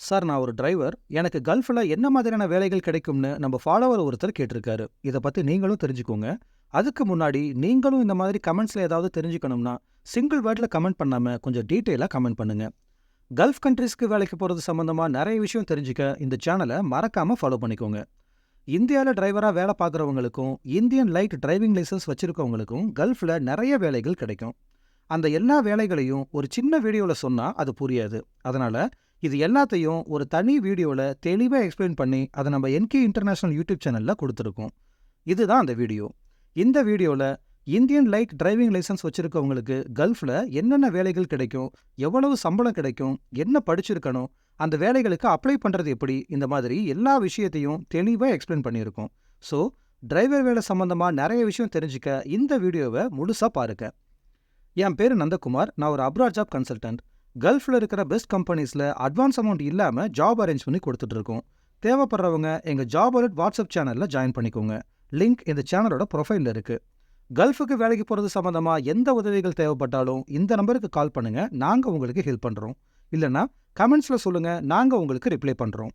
Sir நான் ஒரு driver. எனக்கு கல்ஃப்ல என்ன மாதிரியான வேலைகள் கிடைக்கும்னு நம்ம ஃபாலோவர் ஒருத்தர் கேட்டிருக்காரு. இத பத்தி நீங்களும் தெரிஞ்சுக்கோங்க. அதுக்கு முன்னாடி நீங்களும் இந்த மாதிரி கமெண்ட்ஸ்ல ஏதாவது தெரிஞ்சுக்கணும்னா, சிங்கிள் வேர்ட்ல கமெண்ட் பண்ணாம கொஞ்சம் டீட்டெயிலா கமெண்ட் பண்ணுங்க. கல்ஃப் கண்ட்ரீஸ்க்கு வேலைக்கு போறது சம்பந்தமா நெறைய விஷயம் தெரிஞ்சுக்க இந்த சேனல மறக்காம ஃபாலோ பண்ணிக்கோங்க. இந்தியால டிரைவரா வேலை பார்க்குறவங்களுக்கும், இந்தியன் லைட் டிரைவிங் லைசென்ஸ் வச்சிருக்கவங்களுக்கும் கல்ஃப்ல நெறைய வேலைகள் கிடைக்கும். அந்த எல்லா வேலைகளையும் ஒரு சின்ன வீடியோல சொன்னா அது புரியாது. அதனால இது எல்லாத்தையும் ஒரு தனி வீடியோல தெளிவா எக்ஸ்பிளைன் பண்ணி அதை நம்ம என்கே இன்டர்நேஷனல் யூடியூப் சேனல்ல கொடுத்துருக்கோம். இதுதான் அந்த வீடியோ. இந்த வீடியோல இந்தியன் லைட் டிரைவிங் லைசென்ஸ் வச்சிருக்கவங்களுக்கு கல்ஃப்ல என்னென்ன வேலைகள் கிடைக்கும், எவ்வளவு சம்பளம் கிடைக்கும், என்ன படிச்சிருக்கணும், அந்த வேலைகளுக்கு அப்ளை பண்றது எப்படி, இந்த மாதிரி எல்லா விஷயத்தையும் தெளிவா எக்ஸ்பிளைன் பண்ணியிருக்கோம். ஸோ டிரைவர் வேலை சம்பந்தமா நிறைய விஷயம் தெரிஞ்சுக்க இந்த வீடியோவை முழுசா பாருங்க. என் பேரு நந்தகுமார். நான் ஒரு அப்ராட் ஜாப் கன்சல்டன்ட். கல்ஃப்ல இருக்கிற பெஸ்ட் கம்பெனிஸ்ல அட்வான்ஸ் அமௌண்ட் இல்லாம ஜாப் அரேஞ்ச் பண்ணி கொடுத்துட்டு இருக்கோம். தேவைப்படுறவங்க எங்க ஜாப் அலர்ட் வாட்ஸ்அப் சேனல்ல ஜாயின் பண்ணிக்கோங்க. லிங்க் இந்த சேனலோட ப்ரொஃபைல்ல இருக்கு. கல்ஃபுக்கு வேலைக்கு போறது சம்பந்தமா எந்த உதவிகள் தேவைப்பட்டாலும் இந்த நம்பருக்கு கால் பண்ணுங்க. நாங்க உங்களுக்கு ஹெல்ப் பண்றோம். இல்லனா கமெண்ட்ஸ்ல சொல்லுங்க. நாங்க உங்களுக்கு ரிப்ளை பண்றோம்.